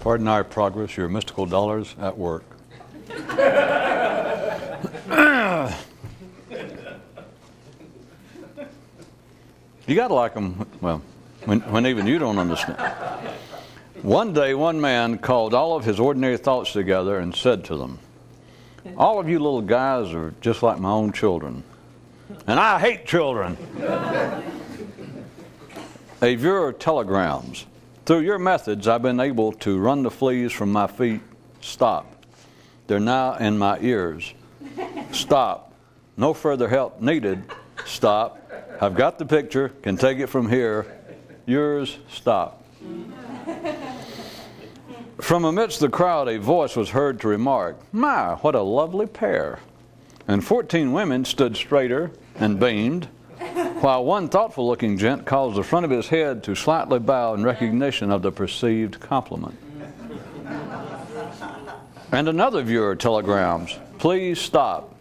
Pardon our progress, your mystical dollars at work. You got to like them, well, when even you don't understand. One day, one man called all of his ordinary thoughts together and said to them, all of you little guys are just like my own children. And I hate children. A viewer telegrams. Through your methods, I've been able to run the fleas from my feet. Stop. They're now in my ears. Stop. No further help needed. Stop. I've got the picture. Can take it from here. Yours. Stop. From amidst the crowd, a voice was heard to remark, my, what a lovely pair. And 14 women stood straighter and beamed, while one thoughtful-looking gent caused the front of his head to slightly bow in recognition of the perceived compliment. And another viewer telegrams, please stop.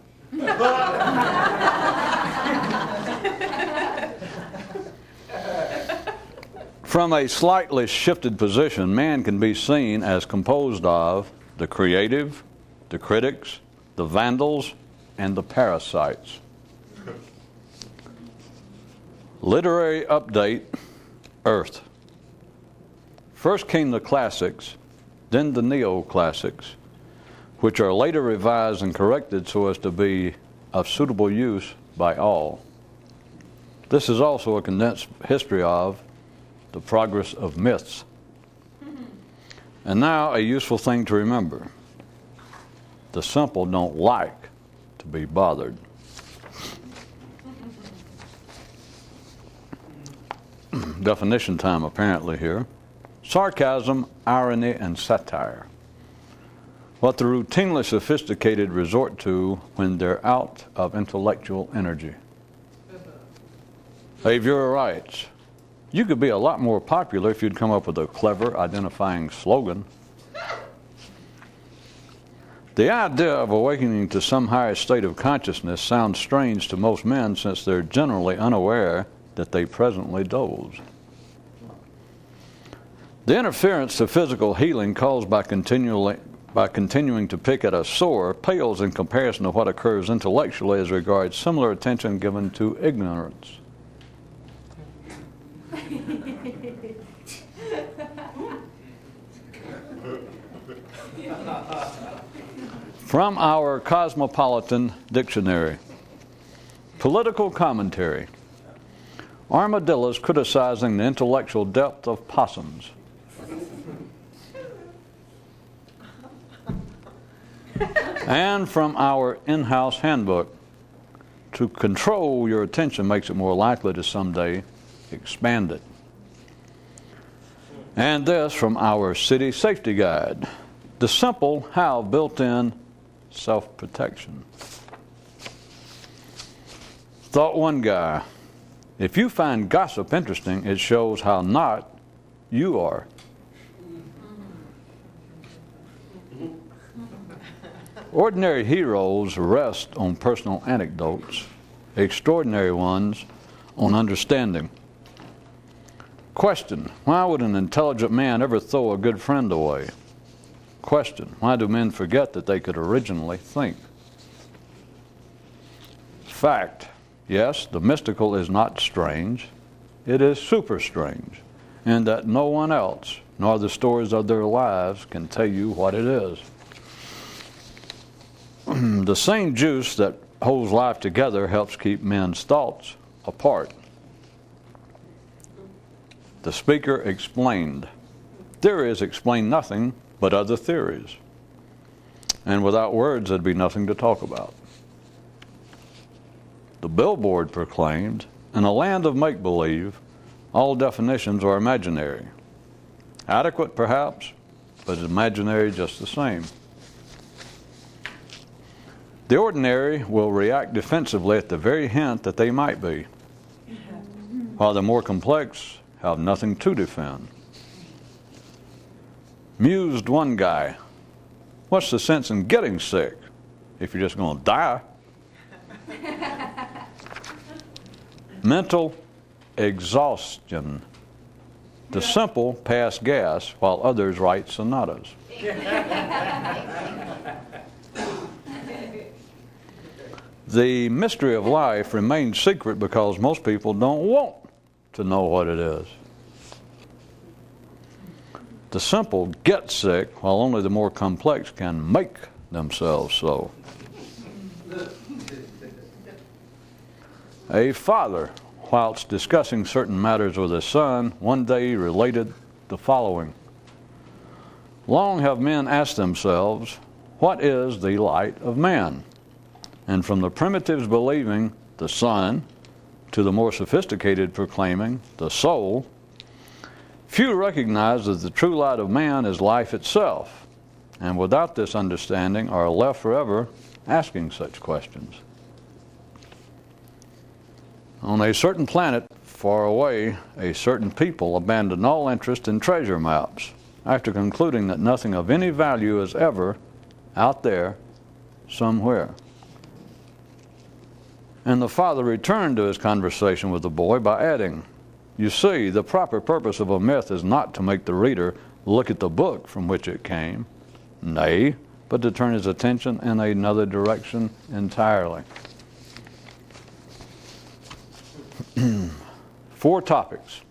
From a slightly shifted position, man can be seen as composed of the creative, the critics, the vandals, and the parasites. Literary update, Earth. First came the classics, then the neoclassics, which are later revised and corrected so as to be of suitable use by all. This is also a condensed history of the progress of myths. And now a useful thing to remember. The simple don't like to be bothered. Definition time apparently here. Sarcasm, irony, and satire. What the routinely sophisticated resort to when they're out of intellectual energy. A viewer writes, you could be a lot more popular if you'd come up with a clever identifying slogan. The idea of awakening to some higher state of consciousness sounds strange to most men since they're generally unaware that they presently doze. The interference to physical healing caused by continuing to pick at a sore pales in comparison to what occurs intellectually as regards similar attention given to ignorance. From our Cosmopolitan Dictionary. Political commentary. Armadillos criticizing the intellectual depth of possums. And from our in-house handbook. To control your attention makes it more likely to someday expand it. And this from our city safety guide. The simple have built-in self-protection. Thought one guy, if you find gossip interesting, it shows how not you are. Ordinary heroes rest on personal anecdotes, extraordinary ones on understanding. Question, why would an intelligent man ever throw a good friend away? Question, why do men forget that they could originally think? Fact, yes, the mystical is not strange. It is super strange, in that no one else, nor the stories of their lives, can tell you what it is. The same juice that holds life together helps keep men's thoughts apart. The speaker explained. Theories explain nothing but other theories. And without words, there'd be nothing to talk about. The billboard proclaimed, in a land of make-believe, all definitions are imaginary. Adequate, perhaps, but imaginary just the same. The ordinary will react defensively at the very hint that they might be, while the more complex have nothing to defend. Mused one guy, what's the sense in getting sick if you're just going to die? Mental exhaustion. The simple pass gas while others write sonatas. The mystery of life remains secret because most people don't want to know what it is. The simple get sick while only the more complex can make themselves so. A father, whilst discussing certain matters with his son, one day related the following. Long have men asked themselves, what is the light of man? And from the primitives believing the sun to the more sophisticated proclaiming the soul, few recognize that the true light of man is life itself, and without this understanding are left forever asking such questions. On a certain planet far away, a certain people abandoned all interest in treasure maps after concluding that nothing of any value is ever out there somewhere. And the father returned to his conversation with the boy by adding, you see, the proper purpose of a myth is not to make the reader look at the book from which it came, nay, but to turn his attention in another direction entirely. 4 topics.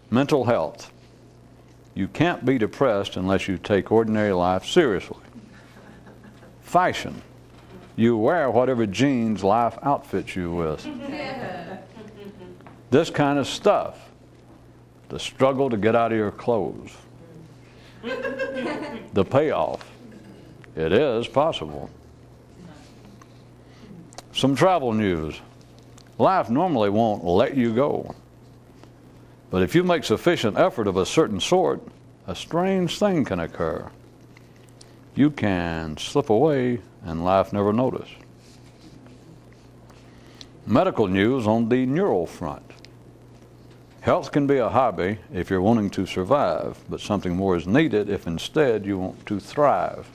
Mental health. You can't be depressed unless you take ordinary life seriously. Fashion. You wear whatever jeans life outfits you with. This kind of stuff. The struggle to get out of your clothes. The payoff. It is possible. Some travel news. Life normally won't let you go. But if you make sufficient effort of a certain sort, a strange thing can occur. You can slip away and life never notice. Medical news on the neural front. Health can be a hobby if you're wanting to survive, but something more is needed if instead you want to thrive.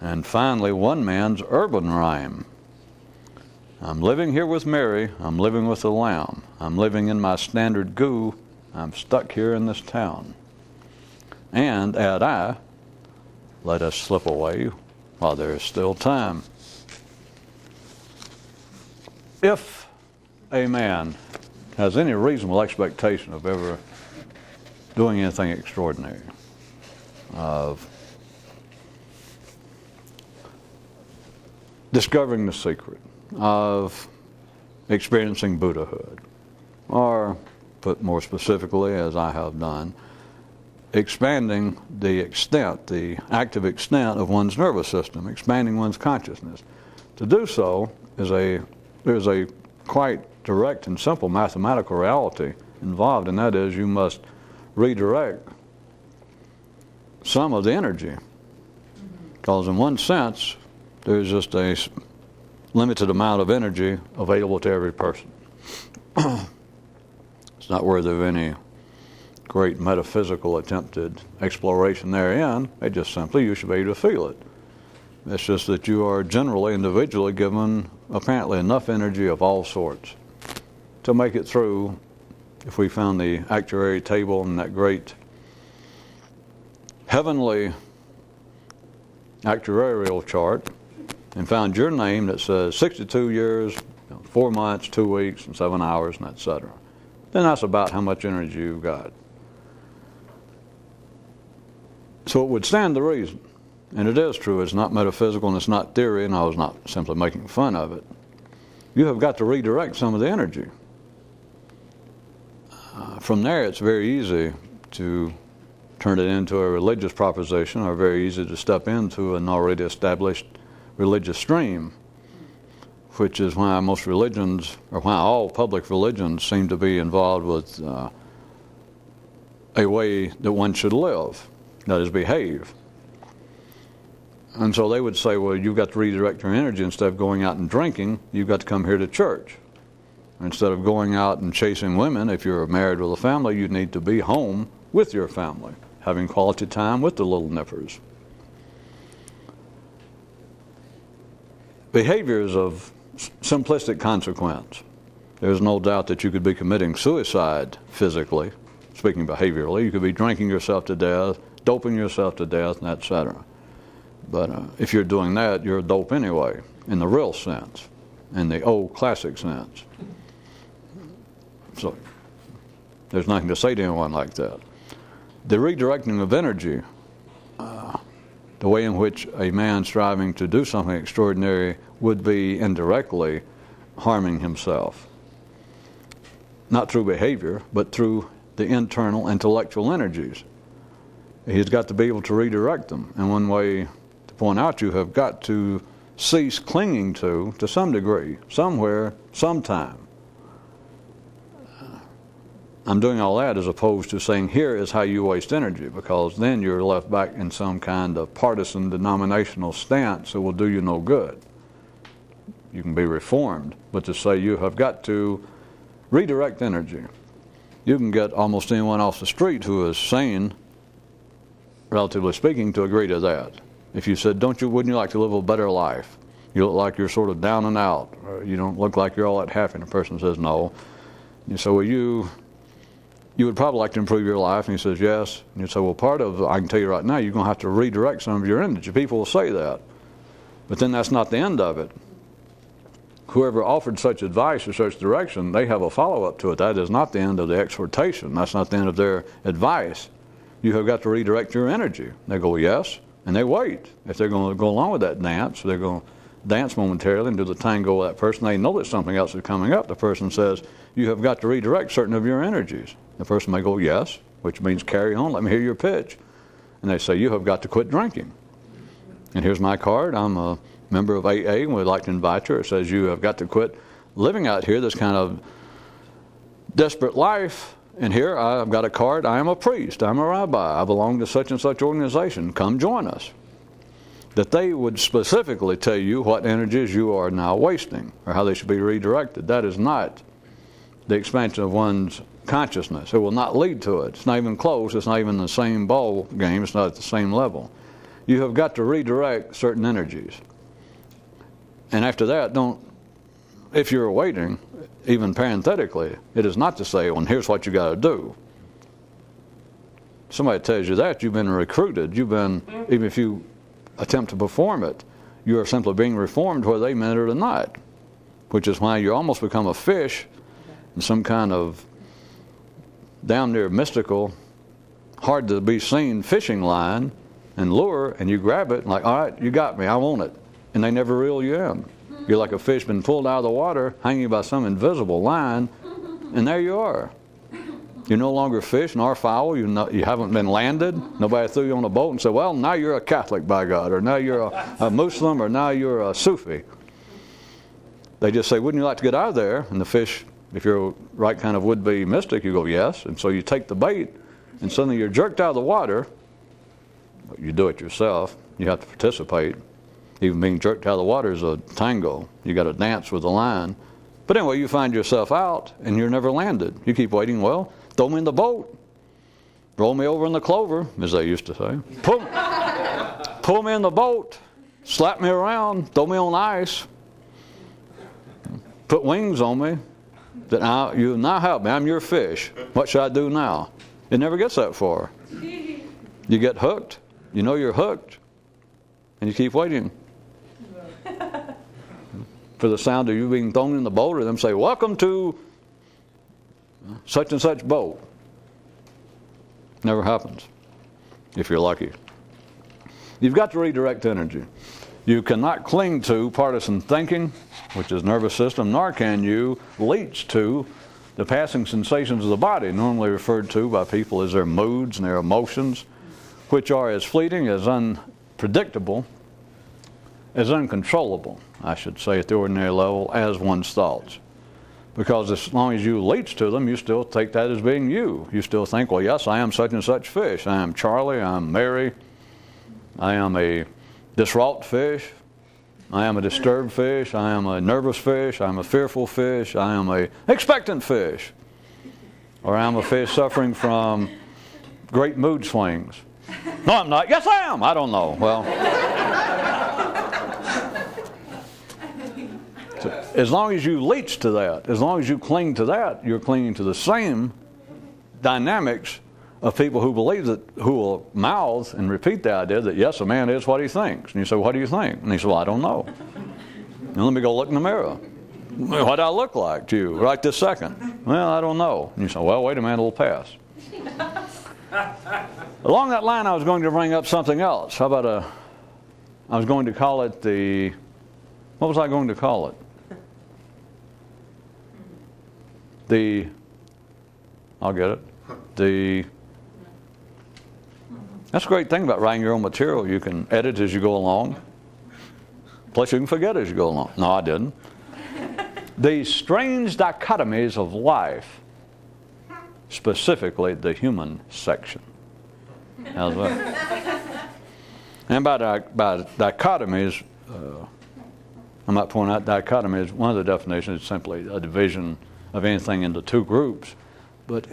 And finally, one man's urban rhyme. I'm living here with Mary, I'm living with the lamb, I'm living in my standard goo, I'm stuck here in this town. And add I, let us slip away while there is still time. If a man has any reasonable expectation of ever doing anything extraordinary, of discovering the secret, of experiencing Buddhahood, or, put more specifically, as I have done, expanding the extent, the active extent of one's nervous system, expanding one's consciousness. To do so there's a quite direct and simple mathematical reality involved, and that is you must redirect some of the energy. Because in one sense, there's just a limited amount of energy available to every person. It's not worthy of any great metaphysical attempted exploration therein. It just simply, you should be able to feel it. It's just that you are generally, individually given apparently enough energy of all sorts to make it through. If we found the actuary table in that great heavenly actuarial chart and found your name that says 62 years, 4 months, 2 weeks, and 7 hours, and etc., then that's about how much energy you've got. So it would stand to reason, and it is true, it's not metaphysical and it's not theory, and I was not simply making fun of it. You have got to redirect some of the energy. From there, it's very easy to turn it into a religious proposition, or very easy to step into an already established religious stream, which is why most religions, or why all public religions seem to be involved with a way that one should live, that is, behave. And so they would say, well, you've got to redirect your energy. Instead of going out and drinking, you've got to come here to church. Instead of going out and chasing women, if you're married with a family, you need to be home with your family, having quality time with the little nippers. Behaviors of simplistic consequence. There's no doubt that you could be committing suicide physically speaking behaviorally. You could be drinking yourself to death, doping yourself to death, and etc. But if you're doing that, you're a dope anyway, in the real sense, in the old classic sense. So there's nothing to say to anyone like that. The redirecting of energy, the way in which a man striving to do something extraordinary would be indirectly harming himself. Not through behavior, but through the internal intellectual energies. He's got to be able to redirect them. And one way to point out, you have got to cease clinging to some degree, somewhere, sometime. I'm doing all that as opposed to saying, here is how you waste energy, because then you're left back in some kind of partisan denominational stance that will do you no good. You can be reformed, but to say you have got to redirect energy. You can get almost anyone off the street who is sane, relatively speaking, to agree to that. If you said, wouldn't you like to live a better life? You look like you're sort of down and out, or you don't look like you're all that happy. And the person says, no. You say, well, you would probably like to improve your life. And he says, yes. And you say, well, part of it, I can tell you right now, you're going to have to redirect some of your energy. People will say that. But then that's not the end of it. Whoever offered such advice or such direction, they have a follow-up to it. That is not the end of the exhortation. That's not the end of their advice. You have got to redirect your energy. They go, yes, and they wait. If they're going to go along with that dance, they're going to dance momentarily and do the tango with that person. They know that something else is coming up. The person says, you have got to redirect certain of your energies. The person may go, yes, which means carry on, let me hear your pitch. And they say, you have got to quit drinking. And here's my card. I'm a member of AA, and we'd like to invite you. It says you have got to quit living out here this kind of desperate life. And here I've got a card. I am a priest. I'm a rabbi. I belong to such and such organization. Come join us. That they would specifically tell you what energies you are now wasting or how they should be redirected. That is not the expansion of one's consciousness. It will not lead to it. It's not even close. It's not even the same ball game. It's not at the same level. You have got to redirect certain energies. And after that, if you're waiting, even parenthetically, it is not to say, well, here's what you got to do. Somebody tells you that, you've been recruited. Even if you attempt to perform it, you are simply being reformed whether they meant it or not, which is why you almost become a fish in some kind of down near mystical, hard to be seen fishing line and lure, and you grab it and like, all right, you got me, I want it. And they never reel you in. You're like a fish been pulled out of the water, hanging by some invisible line, and there you are. You're no longer fish nor fowl. You haven't been landed. Nobody threw you on a boat and said, well, now you're a Catholic, by God, or now you're a Muslim, or now you're a Sufi. They just say, wouldn't you like to get out of there? And the fish, if you're a right kind of would-be mystic, you go, yes. And so you take the bait, and suddenly you're jerked out of the water. You do it yourself. You have to participate. Even being jerked out of the water is a tango. You got to dance with the line. But anyway, you find yourself out, and you're never landed. You keep waiting. Well, throw me in the boat. Roll me over in the clover, as they used to say. Pull me in the boat. Slap me around. Throw me on ice. Put wings on me. You now help me. I'm your fish. What should I do now? It never gets that far. You get hooked. You know you're hooked. And you keep waiting for the sound of you being thrown in the boat, or them say, welcome to such and such boat. Never happens, if you're lucky. You've got to redirect energy. You cannot cling to partisan thinking, which is nervous system, nor can you leech to the passing sensations of the body, normally referred to by people as their moods and their emotions, which are as fleeting, as unpredictable, as uncontrollable, I should say, at the ordinary level, as one's thoughts. Because as long as you leech to them, you still take that as being you. You still think, well, yes, I am such and such fish. I am Charlie, I am Mary, I am a distraught fish, I am a disturbed fish, I am a nervous fish, I am a fearful fish, I am a expectant fish, or I am a fish suffering from great mood swings. No, I'm not. Yes, I am. I don't know. Well, so as long as you leech to that, as long as you cling to that, you're clinging to the same dynamics of people who believe that, who will mouth and repeat the idea that, yes, a man is what he thinks. And you say, what do you think? And he said, well, I don't know. And let me go look in the mirror. What do I look like to you right this second? Well, I don't know. And you say, well, wait a minute, it'll pass. Along that line, I was going to bring up something else. How about I was going to call it what was I going to call it? I'll get it. That's a great thing about writing your own material. You can edit as you go along. Plus, you can forget as you go along. No, I didn't. The strange dichotomies of life, specifically the human section. How's that? And by dichotomies, I might point out dichotomies, one of the definitions is simply a division of anything into two groups. But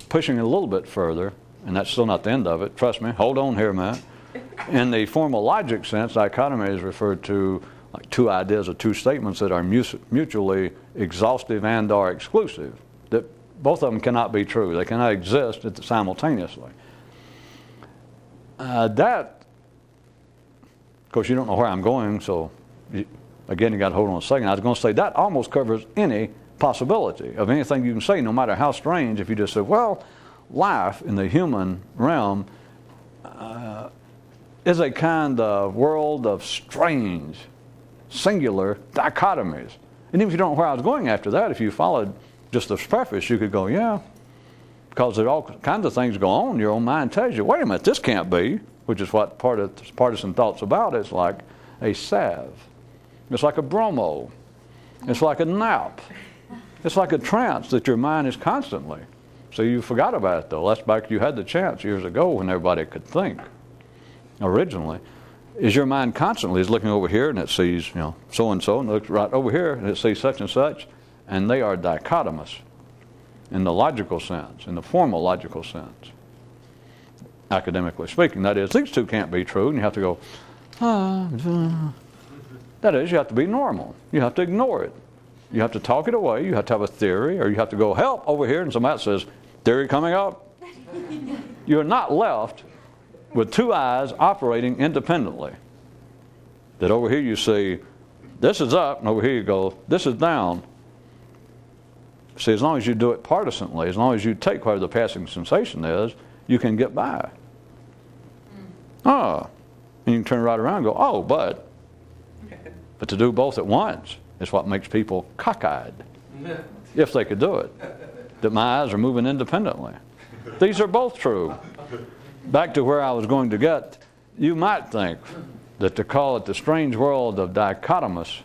pushing it a little bit further, and that's still not the end of it, trust me, hold on here, man. In the formal logic sense, dichotomy is referred to like two ideas or two statements that are mutually exhaustive and are exclusive. That both of them cannot be true. They cannot exist simultaneously. That, of course, you don't know where I'm going, so again, you got to hold on a second. I was going to say that almost covers any possibility of anything you can say, no matter how strange. If you just say, well, life in the human realm is a kind of world of strange, singular dichotomies. And even if you don't know where I was going after that, if you followed just the preface, you could go, yeah, because there are all kinds of things go on. Your own mind tells you, wait a minute, this can't be, which is what partisan thought's about. It's like a salve. It's like a bromo. It's like a nap. It's like a trance that your mind is constantly. So you forgot about it, though. That's back, you had the chance years ago when everybody could think originally. Is your mind constantly is looking over here and it sees, so-and-so, and looks right over here and it sees such and such, and they are dichotomous in the logical sense, in the formal logical sense, academically speaking. That is, these two can't be true, and you have to go, that is, you have to be normal. You have to ignore it. You have to talk it away. You have to have a theory, or you have to go, help, over here, and somebody else says, theory coming up. You're not left with two eyes operating independently. That over here you see, this is up, and over here you go, this is down. See, as long as you do it partisanly, as long as you take whatever the passing sensation is, you can get by. And you can turn right around and go, but to do both at once is what makes people cockeyed, if they could do it. That my eyes are moving independently. These are both true. Back to where I was going to get, you might think that to call it the strange world of dichotomous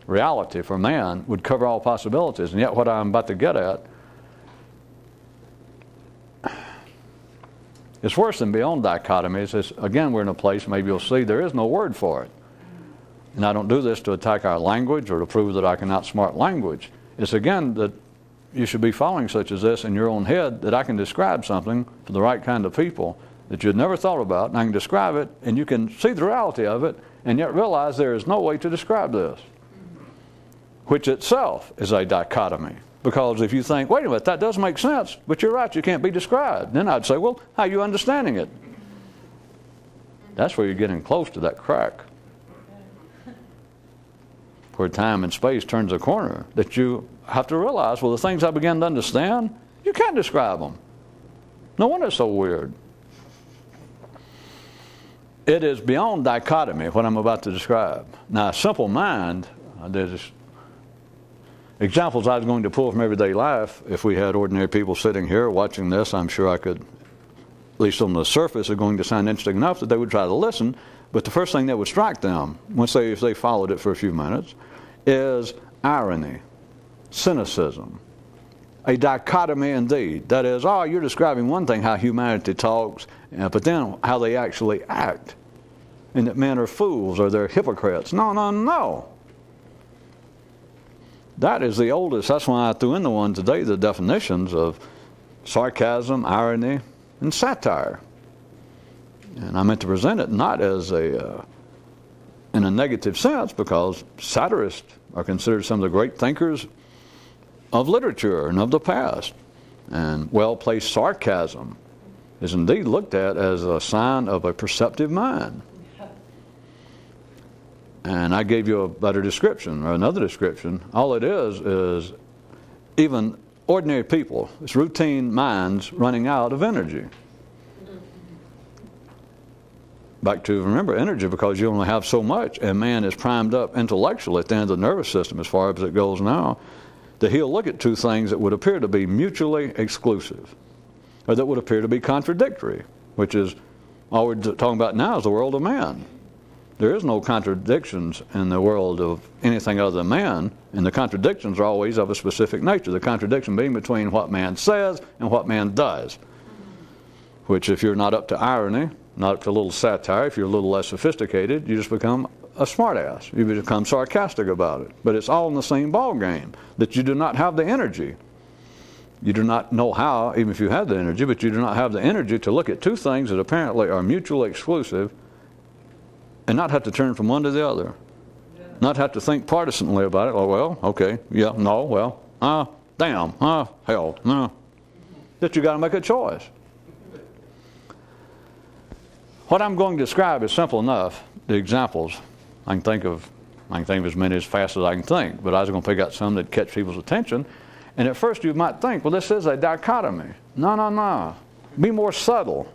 reality for man would cover all possibilities. And yet what I'm about to get at is worse than beyond dichotomies. Again, we're in a place, maybe you'll see, there is no word for it. And I don't do this to attack our language or to prove that I can outsmart language. It's again that you should be following such as this in your own head, that I can describe something for the right kind of people that you'd never thought about, and I can describe it, and you can see the reality of it, and yet realize there is no way to describe this, which itself is a dichotomy. Because if you think, wait a minute, that does make sense, but you're right, you can't be described. Then I'd say, well, how are you understanding it? That's where you're getting close to that crack, where time and space turns a corner, that you have to realize, well, the things I began to understand, you can't describe them. No wonder it's so weird. It is beyond dichotomy, what I'm about to describe. Now, a simple mind, there's examples I was going to pull from everyday life. If we had ordinary people sitting here watching this, I'm sure I could, at least on the surface, are going to sound interesting enough that they would try to listen. But the first thing that would strike them, if they followed it for a few minutes, is irony, cynicism, a dichotomy indeed. That is, you're describing one thing, how humanity talks, but then how they actually act. And that men are fools or they're hypocrites. No. That is the oldest. That's why I threw in the one today, the definitions of sarcasm, irony, and satire. And I meant to present it not as in a negative sense, because satirists are considered some of the great thinkers of literature and of the past. And well-placed sarcasm is indeed looked at as a sign of a perceptive mind. And I gave you a better description, or another description. All it is even ordinary people, it's routine minds running out of energy. Back to, remember, energy, because you only have so much, and man is primed up intellectually at the end of the nervous system, as far as it goes now, that he'll look at two things that would appear to be mutually exclusive, or that would appear to be contradictory, which is all we're talking about now is the world of man. There is no contradictions in the world of anything other than man, and the contradictions are always of a specific nature. The contradiction being between what man says and what man does, which if you're not up to irony, not up to a little satire, if you're a little less sophisticated, you just become a smartass. You become sarcastic about it. But it's all in the same ball game, that you do not have the energy. You do not know how, even if you have the energy, but you do not have the energy to look at two things that apparently are mutually exclusive and not have to turn from one to the other. Not have to think partisanly about it. Oh, well, okay, yeah, no, well, damn, hell, no. That you got to make a choice. What I'm going to describe is simple enough. The examples, I can think of as many as fast as I can think, but I was going to pick out some that catch people's attention. And at first you might think, well, this is a dichotomy. No. Be more subtle.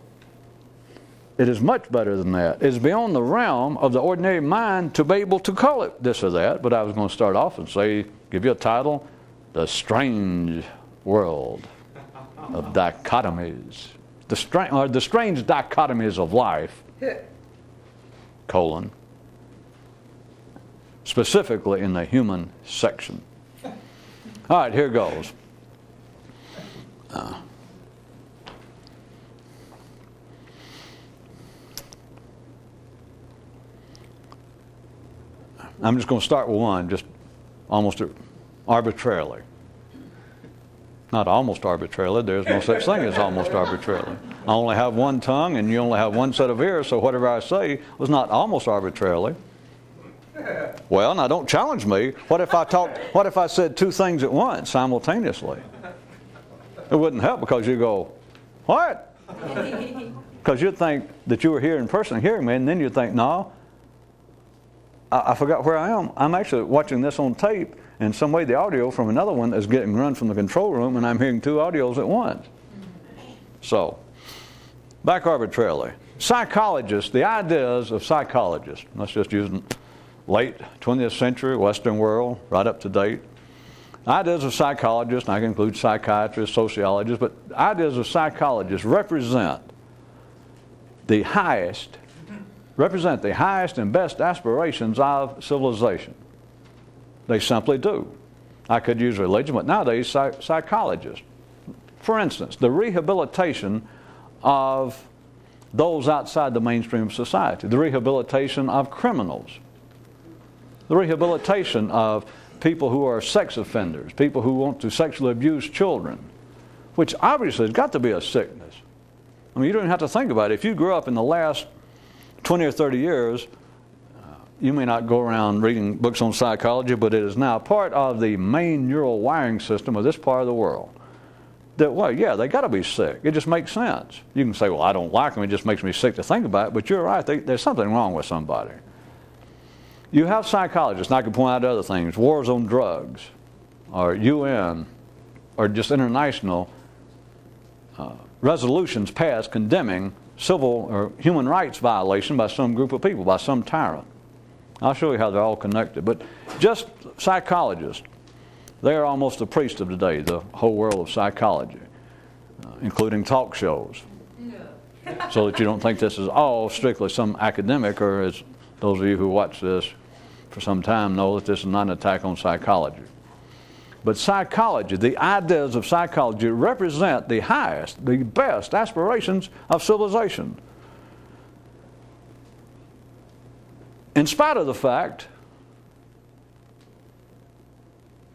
It is much better than that. It's beyond the realm of the ordinary mind to be able to call it this or that, but I was going to start off and say, give you a title, The Strange World of Dichotomies. The strange dichotomies of life, specifically in the human section. All right, here goes. I'm just going to start with one, just almost arbitrarily. Not almost arbitrarily. There's no such thing as almost arbitrarily. I only have one tongue and you only have one set of ears, so whatever I say was not almost arbitrarily. Well, now don't challenge me. What if I said two things at once simultaneously? It wouldn't help, because you go, what? Because you'd think that you were here in person hearing me, and then you'd think, no, I forgot where I am. I'm actually watching this on tape, and some way the audio from another one is getting run from the control room, and I'm hearing two audios at once. So, back arbitrarily. Psychologists, the ideas of psychologists, let's just use late 20th century, Western world, right up to date. Ideas of psychologists, and I can include psychiatrists, sociologists, but ideas of psychologists represent the highest and best aspirations of civilization. They simply do. I could use religion, but nowadays psychologists. For instance, the rehabilitation of those outside the mainstream of society, the rehabilitation of criminals, the rehabilitation of people who are sex offenders, people who want to sexually abuse children, which obviously has got to be a sickness. I mean, you don't even have to think about it. If you grew up in the last 20 or 30 years, you may not go around reading books on psychology, but it is now part of the main neural wiring system of this part of the world. That, well, yeah, they got to be sick. It just makes sense. You can say, well, I don't like them. It just makes me sick to think about it. But you're right. There's something wrong with somebody. You have psychologists, and I can point out other things, wars on drugs, or UN, or just international resolutions passed condemning civil or human rights violation by some group of people, by some tyrant. I'll show you how they're all connected. But just psychologists, they are almost the priest of today, the whole world of psychology, including talk shows. So that you don't think this is all strictly some academic, or as those of you who watch this for some time know that this is not an attack on psychology. But psychology, the ideas of psychology represent the highest, the best aspirations of civilization. In spite of the fact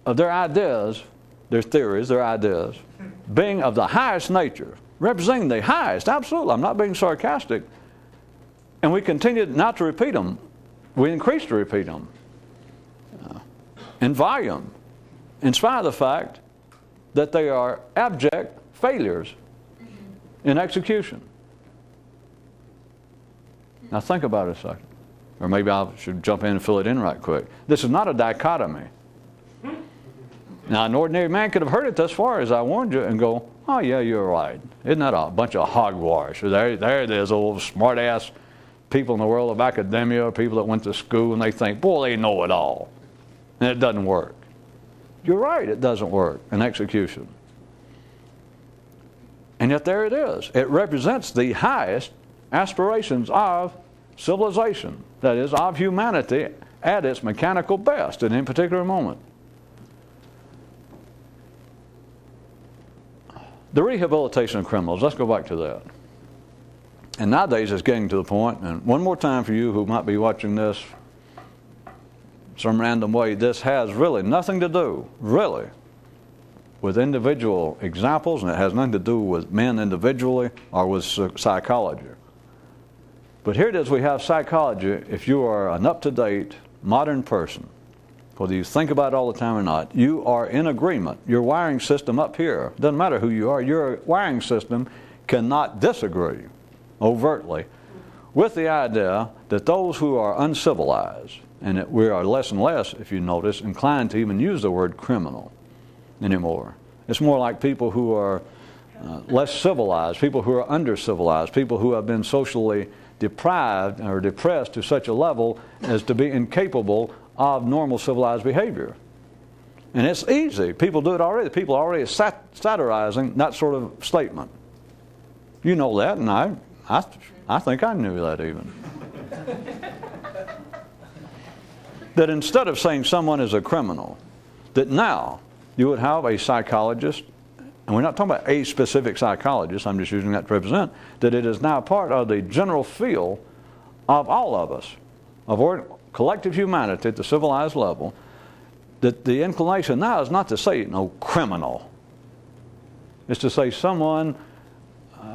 of their ideas, their theories, their ideas, being of the highest nature, representing the highest, absolutely, I'm not being sarcastic, and we continue not to repeat them. We increase to repeat them in volume, in spite of the fact that they are abject failures in execution. Now think about it a second. Or maybe I should jump in and fill it in right quick. This is not a dichotomy. Now, an ordinary man could have heard it thus far as I warned you and go, oh, yeah, you're right. Isn't that a bunch of hogwash? There it is, old smart-ass people in the world of academia, people that went to school, and they think, boy, they know it all. And it doesn't work. You're right, it doesn't work in execution. And yet there it is. It represents the highest aspirations of civilization, that is, of humanity at its mechanical best in any particular moment. The rehabilitation of criminals, let's go back to that. And nowadays it's getting to the point, and one more time for you who might be watching this some random way, this has really nothing to do, really, with individual examples, and it has nothing to do with men individually or with psychology. But here it is, we have psychology. If you are an up-to-date, modern person, whether you think about it all the time or not, you are in agreement. Your wiring system up here, doesn't matter who you are, your wiring system cannot disagree overtly with the idea that those who are uncivilized, and we are less and less, if you notice, inclined to even use the word criminal anymore. It's more like people who are less civilized, people who are under-civilized, people who have been socially deprived or depressed to such a level as to be incapable of normal civilized behavior. And it's easy. People do it already. People are already satirizing that sort of statement. You know that, and I think I knew that even. That instead of saying someone is a criminal, that now you would have a psychologist, and we're not talking about a specific psychologist, I'm just using that to represent, that it is now part of the general feel of all of us, of collective humanity at the civilized level, that the inclination now is not to say no criminal. It's to say someone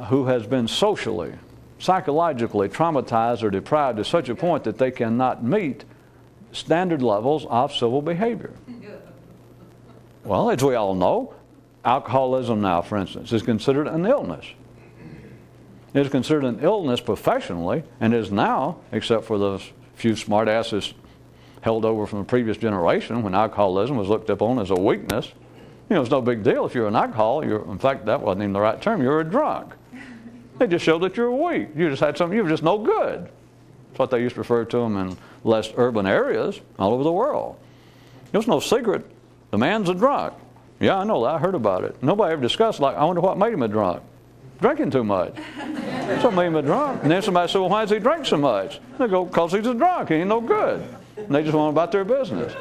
who has been socially, psychologically traumatized or deprived to such a point that they cannot meet standard levels of civil behavior. Well, as we all know, alcoholism now, for instance, is considered an illness. It is considered an illness professionally, and is now, except for those few smartasses held over from the previous generation when alcoholism was looked upon as a weakness. You know, it's no big deal if you're an alcoholic. In fact, that wasn't even the right term. You're a drunk. They just showed that you're weak. You just had something. You were just no good. That's what they used to refer to them in less urban areas all over the world. It was no secret. The man's a drunk. Yeah, I know that. I heard about it. Nobody ever discussed, like, I wonder what made him a drunk. Drinking too much. Something made him a drunk. And then somebody said, well, why does he drink so much? They go, because he's a drunk. He ain't no good. And they just went about their business.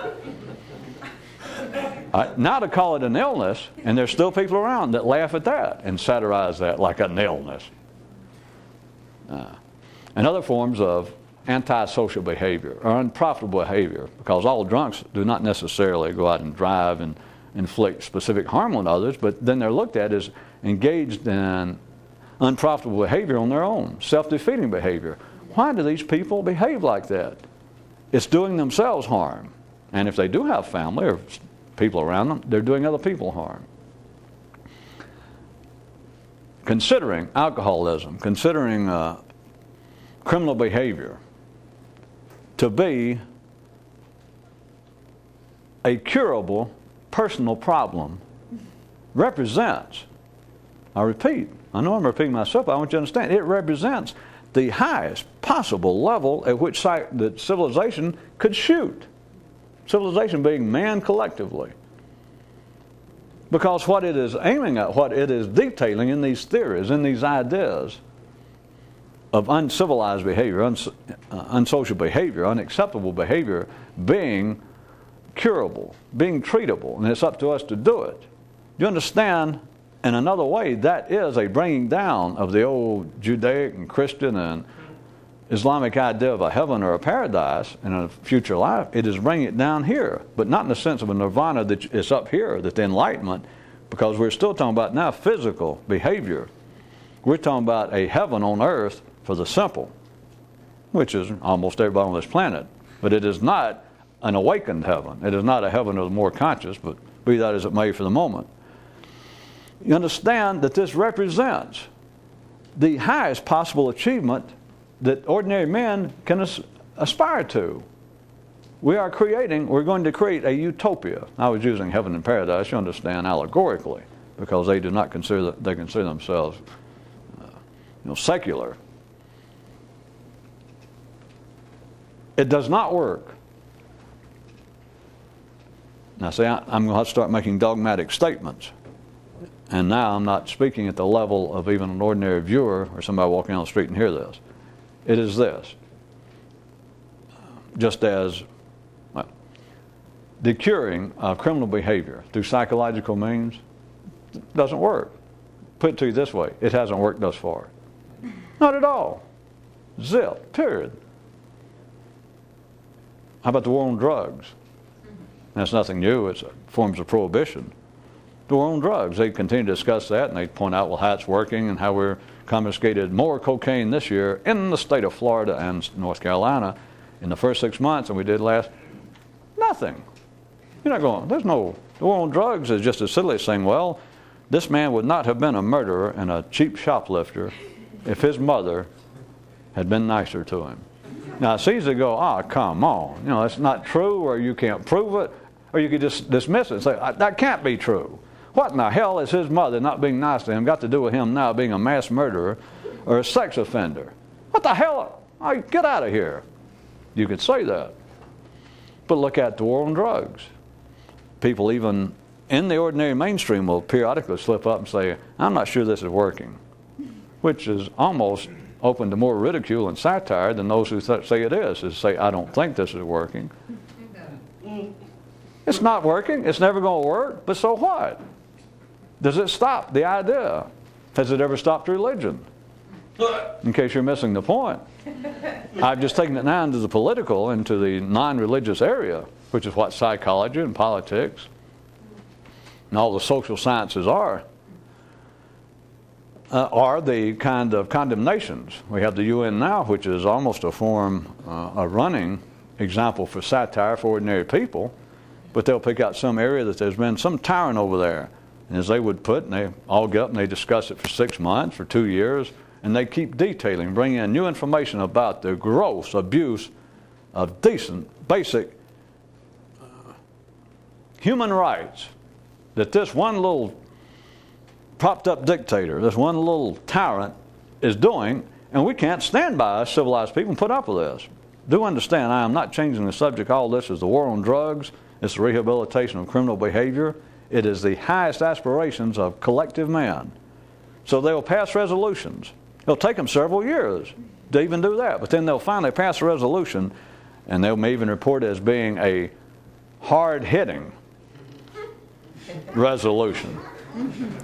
Now to call it an illness, and there's still people around that laugh at that and satirize that like an illness. And other forms of antisocial behavior or unprofitable behavior, because all drunks do not necessarily go out and drive and inflict specific harm on others, but then they're looked at as engaged in unprofitable behavior on their own, self-defeating behavior. Why do these people behave like that? It's doing themselves harm. And if they do have family or people around them, they're doing other people harm. Considering alcoholism, considering criminal behavior to be a curable personal problem represents, I repeat, I know I'm repeating myself, but I want you to understand, it represents the highest possible level at which that civilization could shoot. Civilization being man collectively. Because what it is aiming at, what it is detailing in these theories, in these ideas of uncivilized behavior, unsocial behavior, unacceptable behavior being curable, being treatable, and it's up to us to do it. You understand, in another way, that is a bringing down of the old Judaic and Christian and Islamic idea of a heaven or a paradise and a future life. It is bringing it down here, but not in the sense of a nirvana that is up here, that the enlightenment, because we're still talking about now physical behavior. We're talking about a heaven on earth for the simple, which is almost everybody on this planet. But it is not an awakened heaven. It is not a heaven of the more conscious, but be that as it may for the moment. You understand that this represents the highest possible achievement that ordinary men can aspire to. We're going to create a utopia. I was using heaven and paradise, you understand, allegorically, because they do not consider themselves secular. It does not work. Now see, I'm going to have to start making dogmatic statements. And now I'm not speaking at the level of even an ordinary viewer or somebody walking down the street and hear this. It is this. Just as the curing of criminal behavior through psychological means doesn't work. Put it to you this way, it hasn't worked thus far. Not at all. Zip, period. How about the war on drugs? That's nothing new, it's forms of prohibition. The war on drugs, they continue to discuss that and they point out how it's working and how we're confiscated more cocaine this year in the state of Florida and North Carolina in the first 6 months than we did last. Nothing. You're not going, the war on drugs is just as silly as saying, well, this man would not have been a murderer and a cheap shoplifter if his mother had been nicer to him. Now it's easy to go, come on, that's not true, or you can't prove it, or you could just dismiss it and say, that can't be true. What in the hell is his mother not being nice to him got to do with him now being a mass murderer or a sex offender? What the hell? Get out of here. You could say that. But look at the war on drugs. People even in the ordinary mainstream will periodically slip up and say, I'm not sure this is working, which is almost open to more ridicule and satire than those who say it is say, I don't think this is working. It's not working. It's never going to work. But so what? Does it stop the idea? Has it ever stopped religion? In case you're missing the point. I've just taken it now into the political, into the non-religious area, which is what psychology and politics and all the social sciences are the kind of condemnations. We have the UN now, which is almost a form, a running example for satire for ordinary people, but they'll pick out some area that there's been some tyrant over there. And as they would put, and they all get up and they discuss it for 6 months or 2 years, and they keep detailing, bringing in new information about the gross abuse of decent, basic human rights that this one little propped up dictator, this one little tyrant is doing, and we can't stand by us civilized people and put up with this. Do understand, I am not changing the subject. All this is the war on drugs. It's the rehabilitation of criminal behavior. It is the highest aspirations of collective man. So they'll pass resolutions. It'll take them several years to even do that, but then they'll finally pass a resolution, and they may even report it as being a hard-hitting resolution.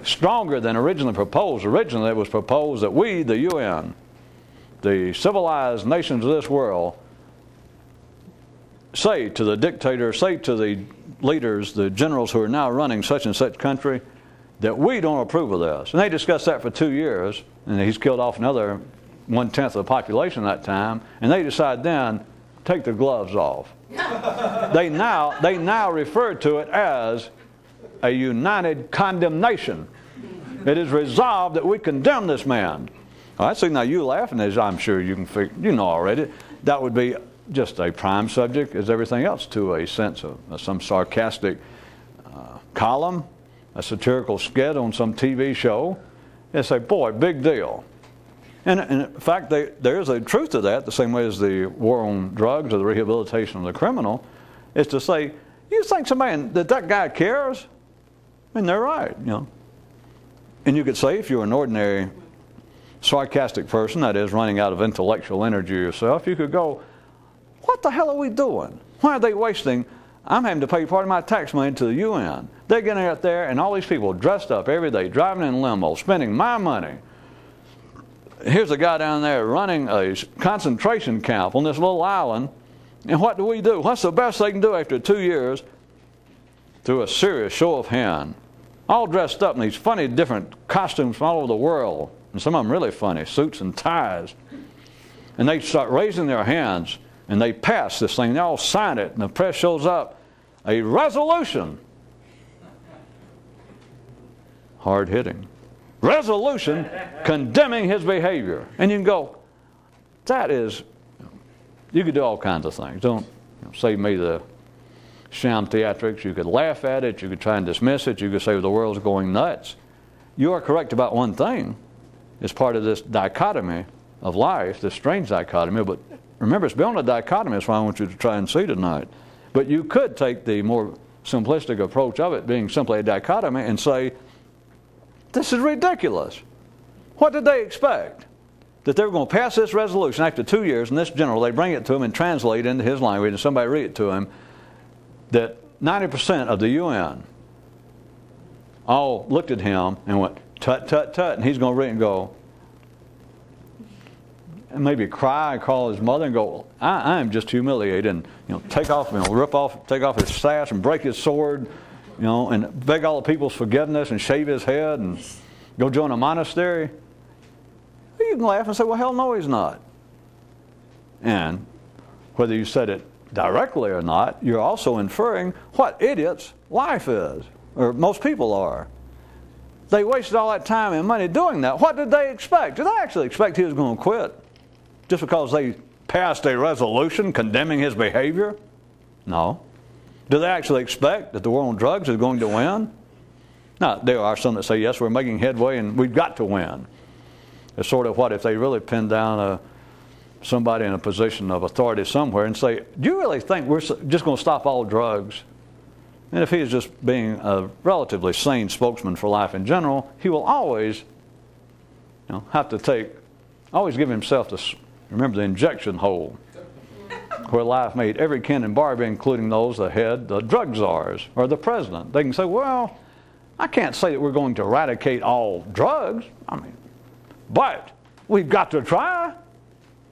Stronger than originally proposed. Originally it was proposed that we, the UN, the civilized nations of this world, say to the dictator, say to the leaders, the generals who are now running such and such country, that we don't approve of this. And they discussed that for 2 years, and he's killed off another 1/10 of the population that time, and they decide then, take the gloves off. They now refer to it as a united condemnation. It is resolved that we condemn this man. All right, so now you laughing, as I'm sure you can figure, you know already, that would be just a prime subject as everything else to a sense of some sarcastic column, a satirical skit on some TV show. They say, boy, big deal. And in fact, there is a truth to that, the same way as the war on drugs or the rehabilitation of the criminal, is to say, you think somebody, that guy cares? I mean, they're right, And you could say, if you're an ordinary sarcastic person, that is, running out of intellectual energy yourself, you could go, what the hell are we doing? Why are they wasting? I'm having to pay part of my tax money to the UN. They're getting out there, and all these people dressed up every day, driving in limo, spending my money. Here's a guy down there running a concentration camp on this little island, and what do we do? What's the best they can do after 2 years? Through a serious show of hand, all dressed up in these funny different costumes from all over the world, and some of them really funny, suits and ties. And they start raising their hands, and they pass this thing. They all sign it, and the press shows up a resolution. hard-hitting. Resolution condemning his behavior. And you can go, that is, you could do all kinds of things. Don't save me the sham theatrics. You could laugh at it. You could try and dismiss it. You could say the world's going nuts. You are correct about one thing. It's part of this dichotomy of life, this strange dichotomy. But remember, it's beyond a dichotomy. That's why I want you to try and see tonight. But you could take the more simplistic approach of it being simply a dichotomy and say, this is ridiculous. What did they expect? That they were going to pass this resolution after 2 years, and this general, they bring it to him and translate it into his language, and somebody read it to him, that 90% of the UN all looked at him and went, tut, tut, tut, and he's going to read it and go, and maybe cry and call his mother and go, I am just humiliated, and take off his sash and break his sword, and beg all the people's forgiveness and shave his head and go join a monastery. You can laugh and say, well, hell no, he's not. And whether you said it directly or not, you're also inferring what idiots life is, or most people are. They wasted all that time and money doing that. What did they expect? Did they actually expect he was going to quit just because they passed a resolution condemning his behavior? No. Do they actually expect that the war on drugs is going to win? Now, there are some that say, yes, we're making headway and we've got to win. It's sort of what if they really pin down somebody in a position of authority somewhere and say, do you really think we're just going to stop all drugs? And if he is just being a relatively sane spokesman for life in general, he will always have to always give himself remember the injection hole, where life made every Ken and Barbie, including those that had the drug czars or the president. They can say, well, I can't say that we're going to eradicate all drugs. But we've got to try.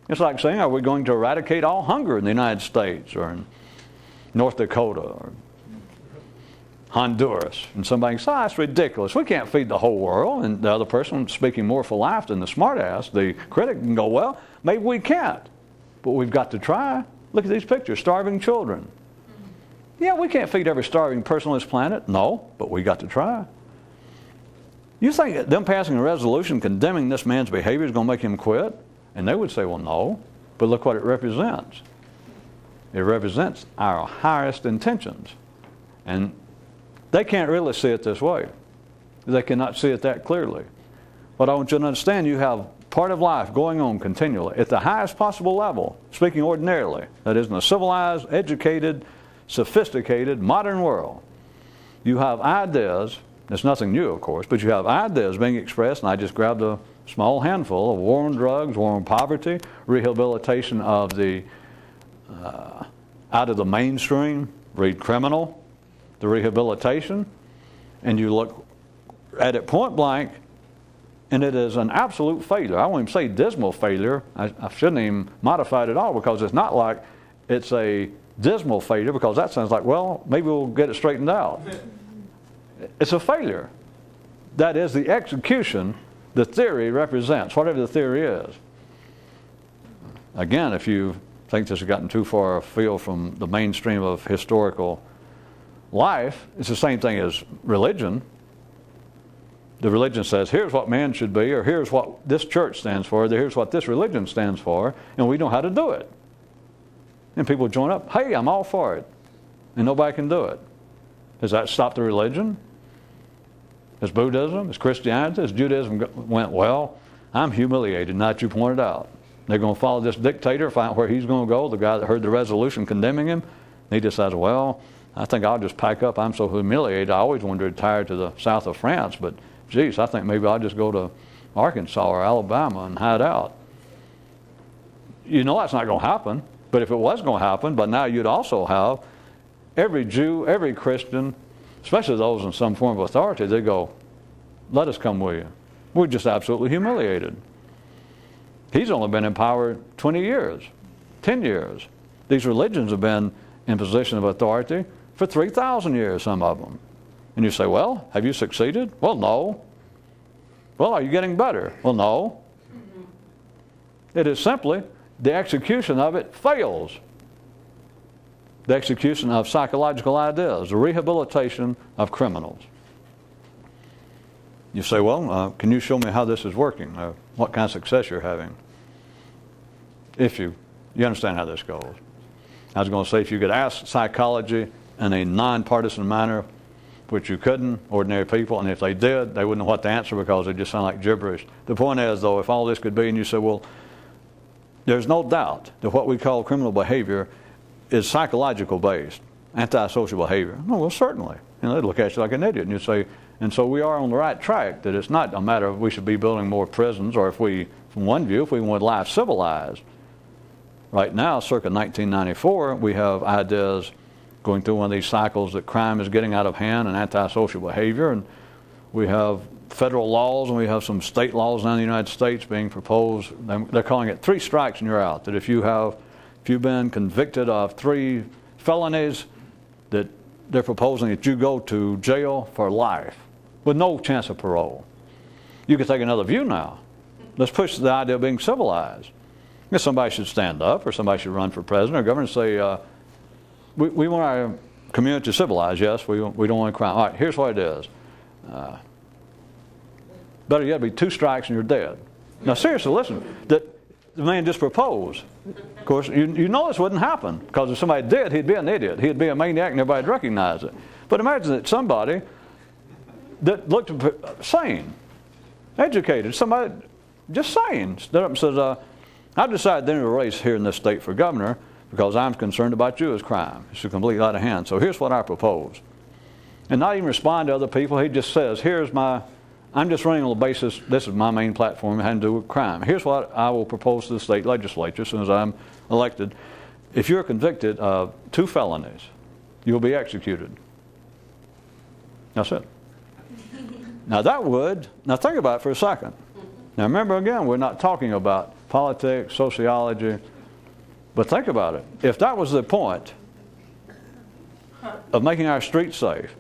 It's like saying, are we going to eradicate all hunger in the United States or in North Dakota or Honduras? And somebody says, that's ridiculous. We can't feed the whole world. And the other person, speaking more for life than the smartass, the critic, can go, well, maybe we can't. But we've got to try. Look at these pictures, starving children. Yeah, we can't feed every starving person on this planet. No, but we got to try. You think that them passing a resolution condemning this man's behavior is going to make him quit? And they would say, well, no. But look what it represents. It represents our highest intentions. And they can't really see it this way. They cannot see it that clearly. But I want you to understand, you have part of life going on continually at the highest possible level, speaking ordinarily. That is, in a civilized, educated, sophisticated, modern world. You have ideas. It's nothing new, of course, but you have ideas being expressed, and I just grabbed a small handful of war on drugs, war on poverty, rehabilitation of the out of the mainstream, read criminal, the rehabilitation, and you look at it point blank, and it is an absolute failure. I won't even say dismal failure. I shouldn't even modify it at all, because it's not like it's a dismal failure, because that sounds like, well, maybe we'll get it straightened out. It's a failure. That is the execution the theory represents, whatever the theory is. Again, if you think this has gotten too far afield from the mainstream of historical life, it's the same thing as religion. The religion says, here's what man should be, or here's what this church stands for, or here's what this religion stands for, and we know how to do it. And people join up, hey, I'm all for it, and nobody can do it. Does that stop the religion? As Buddhism, as Christianity, as Judaism went, well, I'm humiliated, not you pointed out. They're going to follow this dictator, find out where he's going to go, the guy that heard the resolution condemning him. He decides, well, I think I'll just pack up. I'm so humiliated. I always wanted to retire to the south of France, but geez, I think maybe I'll just go to Arkansas or Alabama and hide out. You know that's not going to happen. But if it was going to happen, but now you'd also have every Jew, every Christian, especially those in some form of authority, they go, let us come with you. We're just absolutely humiliated. He's only been in power 20 years, 10 years. These religions have been in position of authority for 3,000 years, some of them. And you say, well, have you succeeded? Well, no. Well, are you getting better? Well, no. It is simply the execution of it fails. The execution of psychological ideas, the rehabilitation of criminals. You say, well, can you show me how this is working? What kind of success you're having? If you understand how this goes. I was going to say, if you could ask psychology in a non-partisan manner, which you couldn't, ordinary people, and if they did, they wouldn't know what to answer because it just sound like gibberish. The point is, though, if all this could be, and you say, well, there's no doubt that what we call criminal behavior is psychological based, antisocial behavior. No, well, certainly. They'd look at you like an idiot, and you'd say, and so we are on the right track, that it's not a matter of we should be building more prisons, or if we, from one view, if we want life civilized. Right now, circa 1994, we have ideas going through one of these cycles that crime is getting out of hand and antisocial behavior, and we have federal laws and we have some state laws now in the United States being proposed. They're calling it 3 strikes and you're out. That if you've been convicted of 3 felonies, that they're proposing that you go to jail for life with no chance of parole. You could take another view now. Let's push the idea of being civilized. I guess somebody should stand up, or somebody should run for president or governor and say, we want our community civilized, yes, we don't want crime. All right, here's what it is. Better yet, be 2 strikes and you're dead. Now, seriously, listen, that the man just proposed. Of course, you know this wouldn't happen, because if somebody did, he'd be an idiot. He'd be a maniac and everybody'd recognize it. But imagine that somebody that looked sane, educated, somebody just sane, stood up and says, I've decided to enter a race here in this state for governor because I'm concerned about you as crime. It's completely out of hand. So here's what I propose. And not even respond to other people. He just says, I'm just running on the basis, this is my main platform, it had to do with crime. Here's what I will propose to the state legislature as soon as I'm elected. If you're convicted of 2 felonies, you'll be executed. That's it. Now think about it for a second. Now remember again, we're not talking about politics, sociology, but think about it. If that was the point of making our streets safe,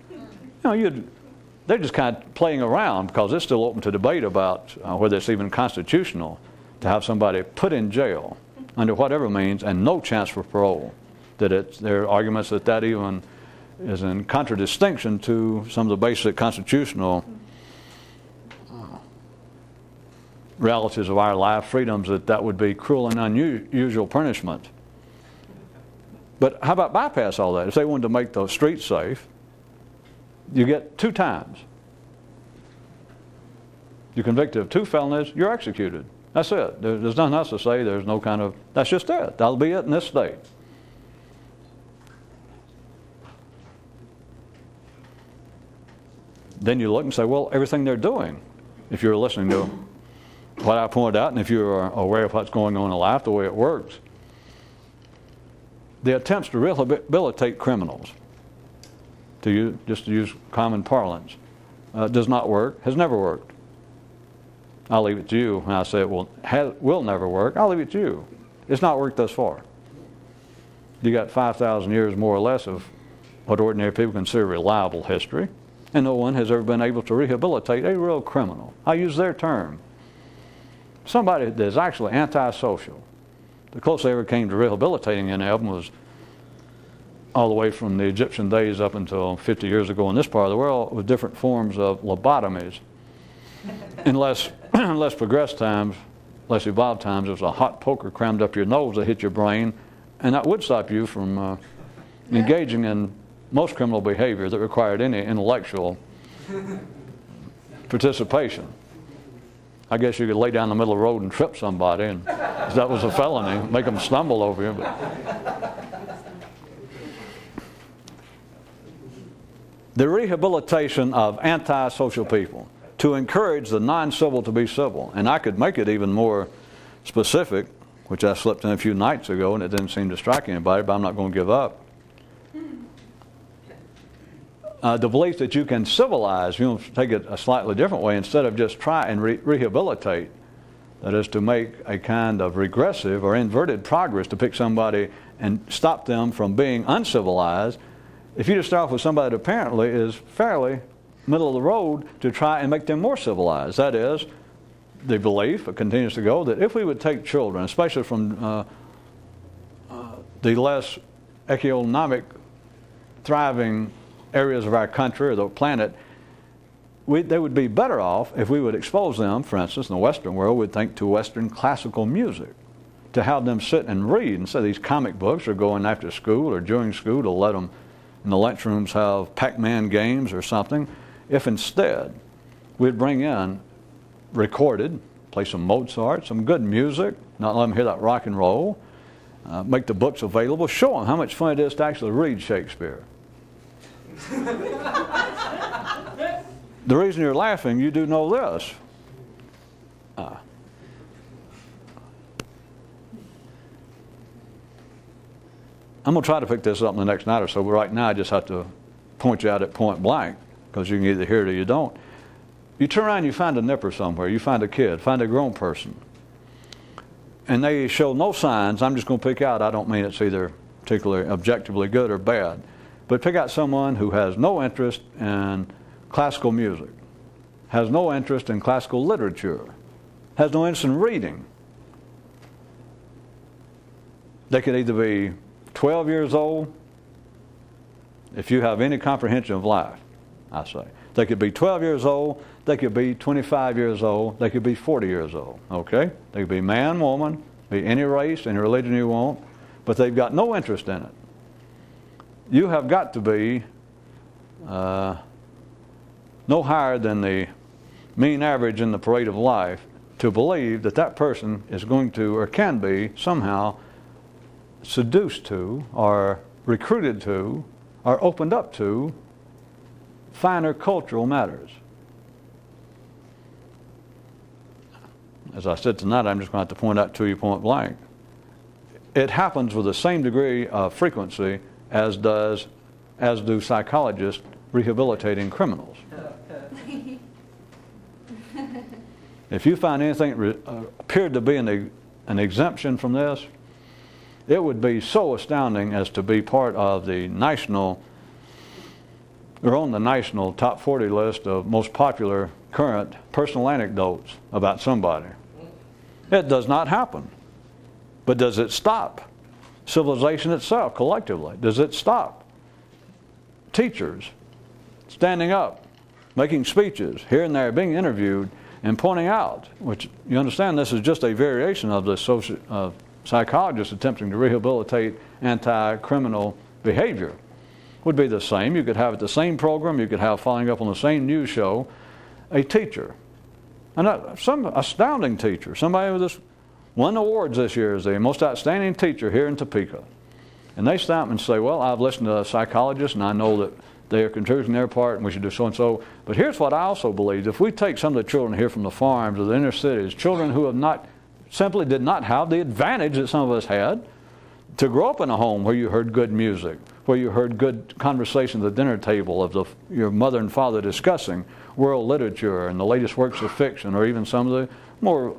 they're just kind of playing around, because it's still open to debate about whether it's even constitutional to have somebody put in jail under whatever means and no chance for parole. There are arguments that even is in contradistinction to some of the basic constitutional realities of our life, freedoms, that would be cruel and unusual punishment. But how about bypass all that? If they wanted to make the streets safe, you get 2 times. You're convicted of 2 felonies, you're executed. That's it. There's nothing else to say. There's no kind of, that's just it. That'll be it in this state. Then you look and say, well, everything they're doing, if you're listening to what I pointed out, and if you're aware of what's going on in life, the way it works, the attempts to rehabilitate criminals, just to use common parlance, does not work, has never worked. I'll leave it to you. When I say it will never work, I'll leave it to you. It's not worked thus far. You got 5,000 years more or less of what ordinary people consider reliable history, and no one has ever been able to rehabilitate a real criminal. I use their term. Somebody that is actually antisocial. The closest they ever came to rehabilitating any of them was all the way from the Egyptian days up until 50 years ago in this part of the world, with different forms of lobotomies. In less progressed times, less evolved times, it was a hot poker crammed up your nose that hit your brain, and that would stop you from engaging in most criminal behavior that required any intellectual participation. I guess you could lay down in the middle of the road and trip somebody, and if that was a felony, make them stumble over you. The rehabilitation of antisocial people, to encourage the non-civil to be civil. And I could make it even more specific, which I slipped in a few nights ago, and it didn't seem to strike anybody, but I'm not going to give up. The belief that you can civilize, take it a slightly different way, instead of just try and rehabilitate. That is, to make a kind of regressive or inverted progress to pick somebody and stop them from being uncivilized. If you just start off with somebody that apparently is fairly middle of the road, to try and make them more civilized. That is, the belief, it continues to go, that if we would take children, especially from the less economic, thriving areas of our country or the planet, they would be better off if we would expose them, for instance, in the Western world, we'd think to Western classical music, to have them sit and read. And so these comic books are going after school or during school to let them in the lunchrooms have Pac-Man games or something. If instead we'd bring in recorded, play some Mozart, some good music, not let them hear that rock and roll, make the books available, show them how much fun it is to actually read Shakespeare. The reason you're laughing, you do know this. I'm going to try to pick this up in the next night or so, but right now I just have to point you out at point blank, because you can either hear it or you don't. You turn around and you find a nipper somewhere, you find a kid, find a grown person, and they show no signs. I'm just going to pick out, I don't mean it's either particularly objectively good or bad, but pick out someone who has no interest in classical music, has no interest in classical literature, has no interest in reading. They could either be 12 years old, if you have any comprehension of life, I say. They could be 12 years old, they could be 25 years old, they could be 40 years old, okay? They could be man, woman, be any race, any religion you want, but they've got no interest in it. You have got to be no higher than the mean average in the parade of life to believe that that person is going to or can be somehow seduced to or recruited to or opened up to finer cultural matters. As I said tonight, I'm just going to have to point out to you point blank. It happens with the same degree of frequency as do psychologists rehabilitating criminals. If you find anything appeared to be an exemption from this, it would be so astounding as to be part of the national, or on the national top 40 list of most popular current personal anecdotes about somebody. It does not happen. But does it stop civilization itself collectively? Does it stop teachers standing up, making speeches here and there, being interviewed, and pointing out, which you understand this is just a variation of the psychologists attempting to rehabilitate anti-criminal behavior. Would be the same. You could have it the same program, you could have following up on the same news show, a teacher, and some astounding teacher, somebody who just won awards this year as the most outstanding teacher here in Topeka. And they stop and say, well, I've listened to psychologists and I know that they are contributing their part and we should do so and so. But here's what I also believe. If we take some of the children here from the farms or the inner cities, children who have simply did not have the advantage that some of us had to grow up in a home where you heard good music, where you heard good conversation at the dinner table of your mother and father discussing world literature and the latest works of fiction, or even some of the more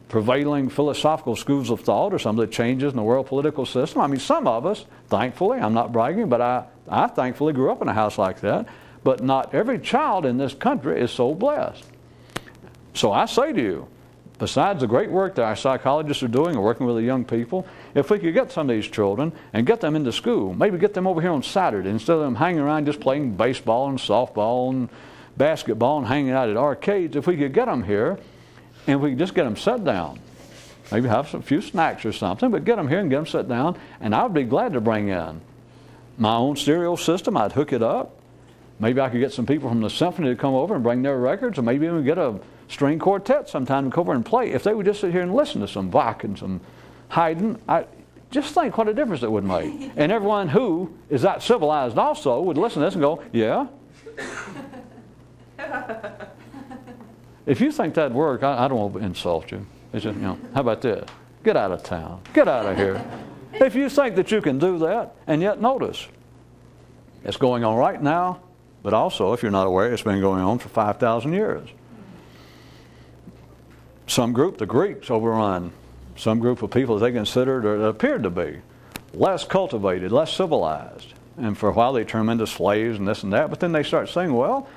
prevailing philosophical schools of thought, or some of the changes in the world political system. I mean, some of us, thankfully, I'm not bragging, but I thankfully grew up in a house like that. But not every child in this country is so blessed. So I say to you, besides the great work that our psychologists are doing and working with the young people, if we could get some of these children and get them into school, maybe get them over here on Saturday instead of them hanging around just playing baseball and softball and basketball and hanging out at arcades, if we could get them here and we could just get them set down, maybe have a few snacks or something, but get them here and get them set down, and I would be glad to bring in my own stereo system. I'd hook it up. Maybe I could get some people from the symphony to come over and bring their records, or maybe even get a string quartet sometime to come over and play. If they would just sit here and listen to some Bach and some Haydn, just think what a difference it would make. And everyone who is that civilized also would listen to this and go, yeah. If you think that'd work, I don't want to insult you. It's just, how about this? Get out of town. Get out of here. If you think that you can do that, and yet notice, it's going on right now, but also, if you're not aware, it's been going on for 5,000 years. Some group, the Greeks, overrun some group of people that they considered, or that appeared to be, less cultivated, less civilized. And for a while they turned them into slaves and this and that, but then they start saying, well,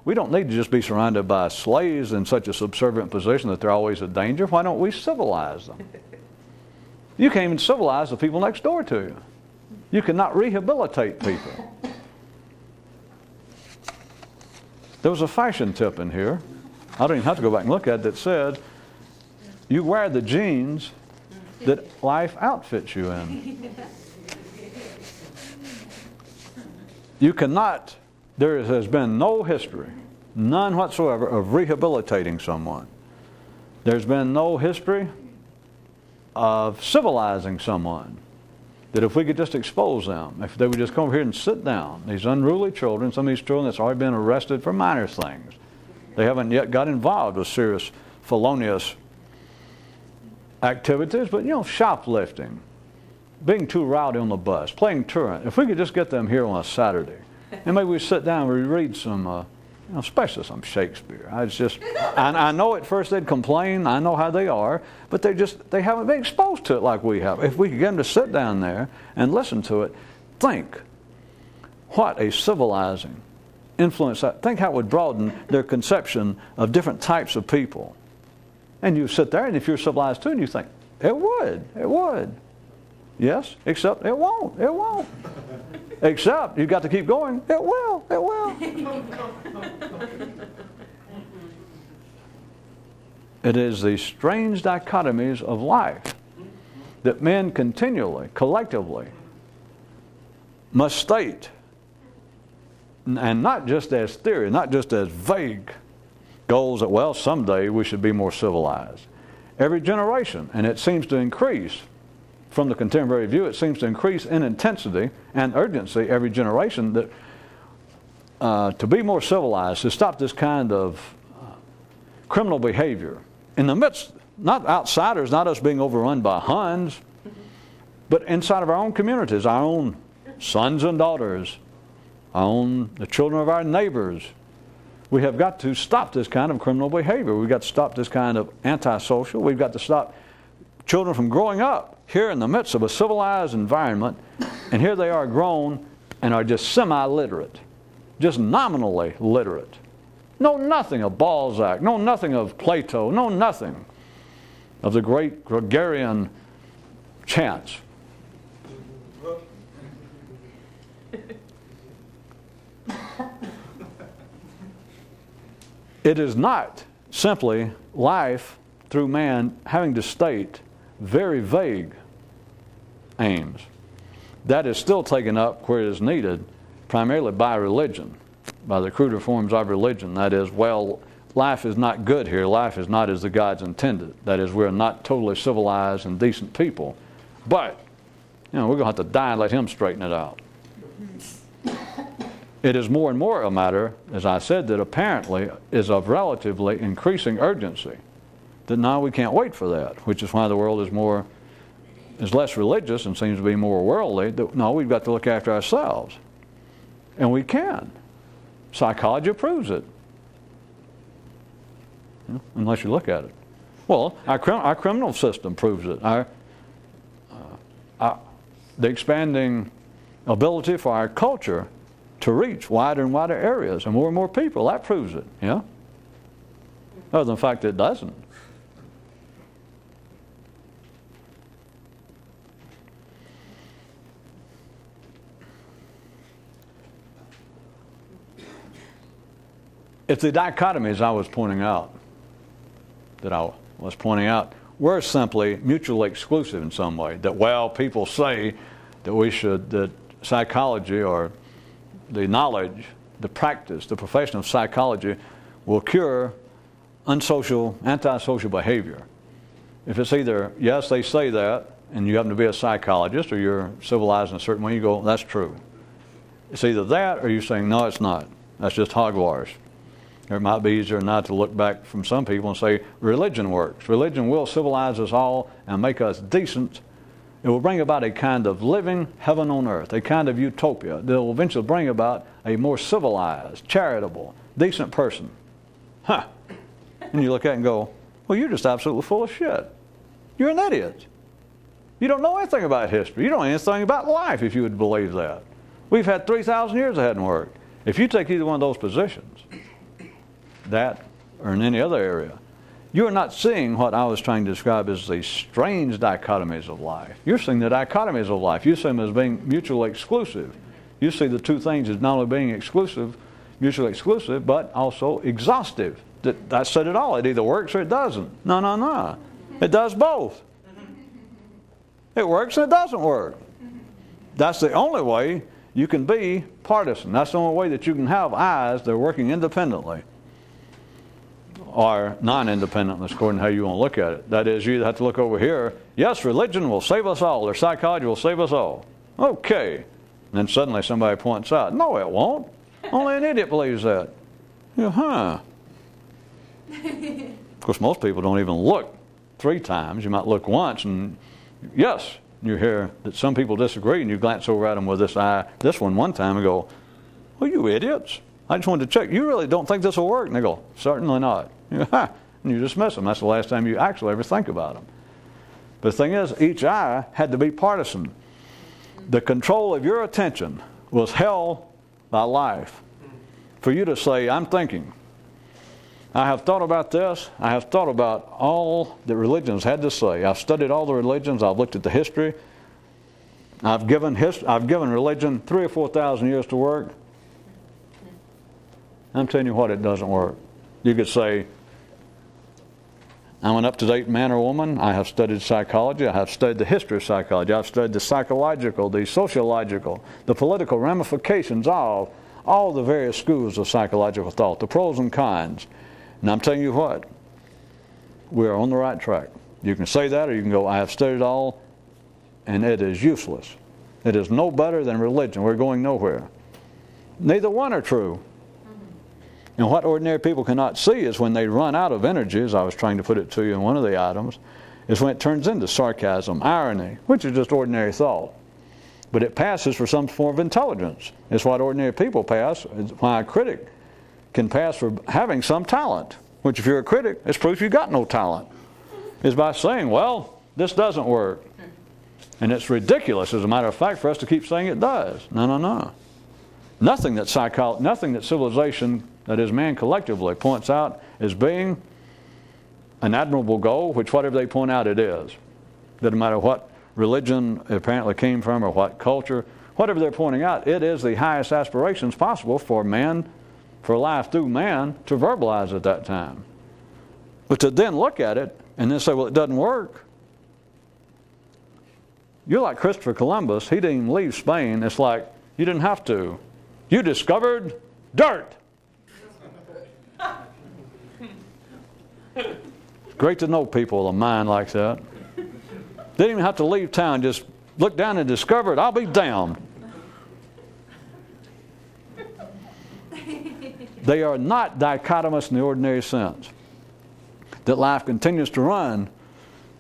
we don't need to just be surrounded by slaves in such a subservient position that they're always a danger. Why don't we civilize them? You can't even civilize the people next door to you. You cannot rehabilitate people. There was a fashion tip in here. I don't even have to go back and look at it, that said, you wear the jeans that life outfits you in. You cannot, there has been no history, none whatsoever, of rehabilitating someone. There's been no history of civilizing someone. That if we could just expose them, if they would just come over here and sit down, these unruly children, some of these children that's already been arrested for minor things. They haven't yet got involved with serious felonious activities, but shoplifting, being too rowdy on the bus, playing truant. If we could just get them here on a Saturday, and maybe we sit down and we read some, especially some Shakespeare. I know at first they'd complain. I know how they are, but they haven't been exposed to it like we have. If we could get them to sit down there and listen to it, think what a civilizing influence. Think how it would broaden their conception of different types of people. And you sit there, and if you're civilized too, and you think, it would. Yes, except it won't. Except you've got to keep going, it will. It is these strange dichotomies of life that men continually, collectively, must state, and not just as theory, not just as vague goals that, well, someday we should be more civilized. Every generation, and it seems to increase from the contemporary view, it seems to increase in intensity and urgency every generation, that to be more civilized, to stop this kind of criminal behavior in the midst, not outsiders, not us being overrun by Huns, but inside of our own communities, our own sons and daughters, the children of our neighbors. We have got to stop this kind of criminal behavior. We've got to stop this kind of antisocial. We've got to stop children from growing up here in the midst of a civilized environment, and here they are grown and are just semi-literate, just nominally literate. Know nothing of Balzac, know nothing of Plato, know nothing of the great Gregorian chants. It is not simply life through man having to state very vague aims. That is still taken up where it is needed, primarily by religion, by the cruder forms of religion. That is, well, life is not good here. Life is not as the gods intended. That is, we're not totally civilized and decent people. But, we're going to have to die and let him straighten it out. It is more and more a matter, as I said, that apparently is of relatively increasing urgency. That now we can't wait for that, which is why the world is less religious and seems to be more worldly. No, we've got to look after ourselves. And we can. Psychology proves it. Unless you look at it. Well, our criminal system proves it. The expanding ability for our culture to reach wider and wider areas and more people, that proves it. Yeah? Other than the fact that it doesn't. It's the dichotomies I was pointing out, were simply mutually exclusive in some way. That, well, people say that psychology or the knowledge, the practice, the profession of psychology will cure antisocial behavior. If it's either, yes, they say that, and you happen to be a psychologist or you're civilized in a certain way, you go, that's true. It's either that or you're saying, no, it's not. That's just hogwash. It might be easier not to look back from some people and say, religion works. Religion will civilize us all and make us decent. It will bring about a kind of living heaven on earth, a kind of utopia that will eventually bring about a more civilized, charitable, decent person. Huh. And you look at it and go, well, you're just absolutely full of shit. You're an idiot. You don't know anything about history. You don't know anything about life if you would believe that. We've had 3,000 years that hadn't worked. If you take either one of those positions, that or in any other area, you are not seeing what I was trying to describe as the strange dichotomies of life. You're seeing the dichotomies of life. You see them as being mutually exclusive. You see the two things as not only being exclusive, mutually exclusive, but also exhaustive. That said it all. It either works or it doesn't. No. It does both. It works and it doesn't work. That's the only way you can be partisan. That's the only way that you can have eyes that are working independently or non-independently, according to how you want to look at it. That is, you either have to look over here. Yes, religion will save us all, or psychology will save us all. Okay. And then suddenly somebody points out, no, it won't. Only an idiot believes that. Of course, most people don't even look 3 times. You might look once, and yes, you hear that some people disagree, and you glance over at them with this eye, this one time, and go, well, you idiots. I just wanted to check. You really don't think this will work? And they go, certainly not. And you dismiss them. That's the last time you actually ever think about them. But the thing is, each eye had to be partisan. The control of your attention was held by life. For you to say, I'm thinking. I have thought about this. I have thought about all that religions had to say. I've studied all the religions. I've looked at the history. I've given religion 3,000 or 4,000 years to work. I'm telling you what, it doesn't work. You could say, I'm an up-to-date man or woman. I have studied psychology. I have studied the history of psychology. I've studied the psychological, the sociological, the political ramifications of all the various schools of psychological thought, the pros and cons. And I'm telling you what, we're on the right track. You can say that, or you can go, I have studied all, and it is useless. It is no better than religion. We're going nowhere. Neither one are true. And what ordinary people cannot see is when they run out of energy, as I was trying to put it to you in one of the items, is when it turns into sarcasm, irony, which is just ordinary thought. But it passes for some form of intelligence. It's what ordinary people pass. It's why a critic can pass for having some talent, which if you're a critic, it's proof you got no talent. Is by saying, well, this doesn't work. And it's ridiculous, as a matter of fact, for us to keep saying it does. No. Nothing that civilization, that is man collectively, points out as being an admirable goal, which whatever they point out it is. Doesn't matter what religion it apparently came from or what culture, whatever they're pointing out, it is the highest aspirations possible for man, for life through man, to verbalize at that time. But to then look at it and then say, well, it doesn't work. You're like Christopher Columbus. He didn't even leave Spain. It's like, you didn't have to. You discovered dirt. It's great to know people with a mind like that. Didn't even have to leave town. Just look down and discover it. I'll be damned. They are not dichotomous in the ordinary sense. That life continues to run,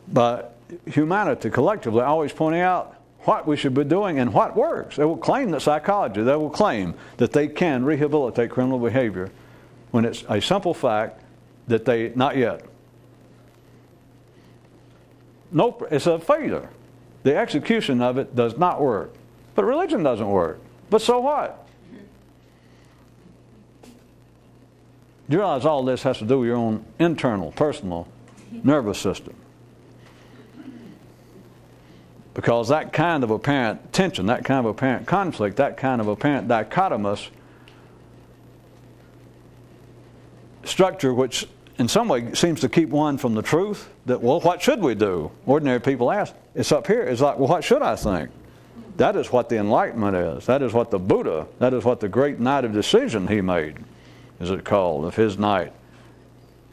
but humanity collectively always pointing out what we should be doing and what works. They will claim that psychology, they will claim that they can rehabilitate criminal behavior when it's a simple fact that they, not yet. No, it's a failure. The execution of it does not work. But religion doesn't work. But so what? Do you realize all this has to do with your own internal, personal nervous system? Because that kind of apparent tension, that kind of apparent conflict, that kind of apparent dichotomous structure, which in some way seems to keep one from the truth, that, well, what should we do? Ordinary people ask. It's up here. It's like, well, what should I think? That is what the Enlightenment is. That is what the Buddha, that is what the great night of decision he made, is it called, of his night.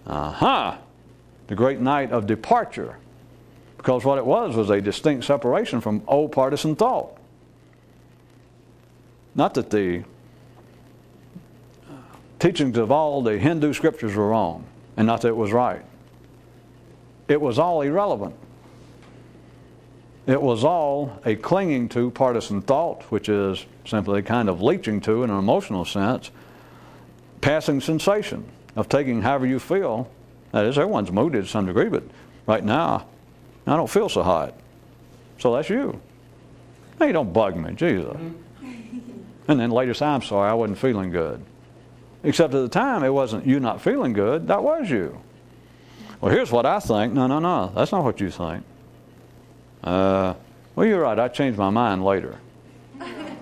The great night of departure. Because what it was a distinct separation from old partisan thought. Not that the teachings of all the Hindu scriptures were wrong, and not that it was right. It was all irrelevant. It was all a clinging to partisan thought, which is simply a kind of leeching to, in an emotional sense, passing sensation of taking however you feel. That is, everyone's moody to some degree, but right now, I don't feel so hot. So that's you. Hey, don't bug me, Jesus. And then later say, I'm sorry, I wasn't feeling good. Except at the time, it wasn't you not feeling good, that was you. Well, here's what I think. No, that's not what you think. Well, you're right, I changed my mind later.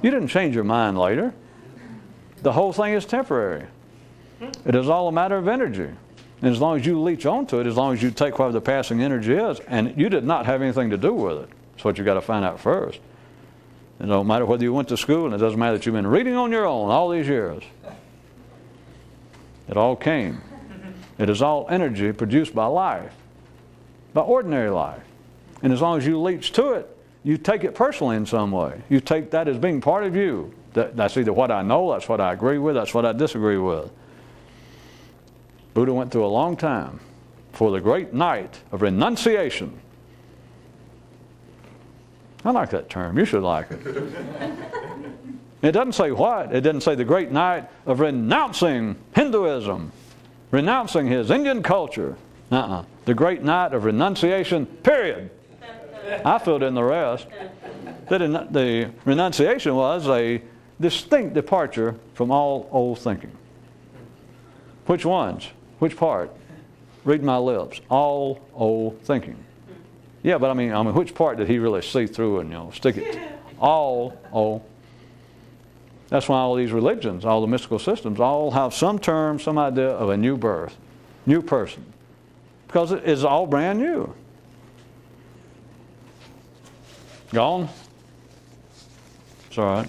You didn't change your mind later. The whole thing is temporary. It is all a matter of energy. And as long as you leech onto it, as long as you take whatever the passing energy is, and you did not have anything to do with it. That's what you got to find out first. It don't matter whether you went to school, and it doesn't matter that you've been reading on your own all these years. It all came. It is all energy produced by life, by ordinary life. And as long as you leech to it, you take it personally in some way. You take that as being part of you. That's either what I know, that's what I agree with, that's what I disagree with. Buddha went through a long time for the great night of renunciation. I like that term. You should like it. It doesn't say what. It doesn't say the great night of renouncing Hinduism, renouncing his Indian culture. The great night of renunciation, period. I filled in the rest. The renunciation was a distinct departure from all old thinking. Which ones? Which part? Read my lips. All old thinking. Yeah, but I mean, which part did he really see through and stick it? All old. That's why all these religions, all the mystical systems, all have some term, some idea of a new birth, new person, because it is all brand new. Gone? It's all right.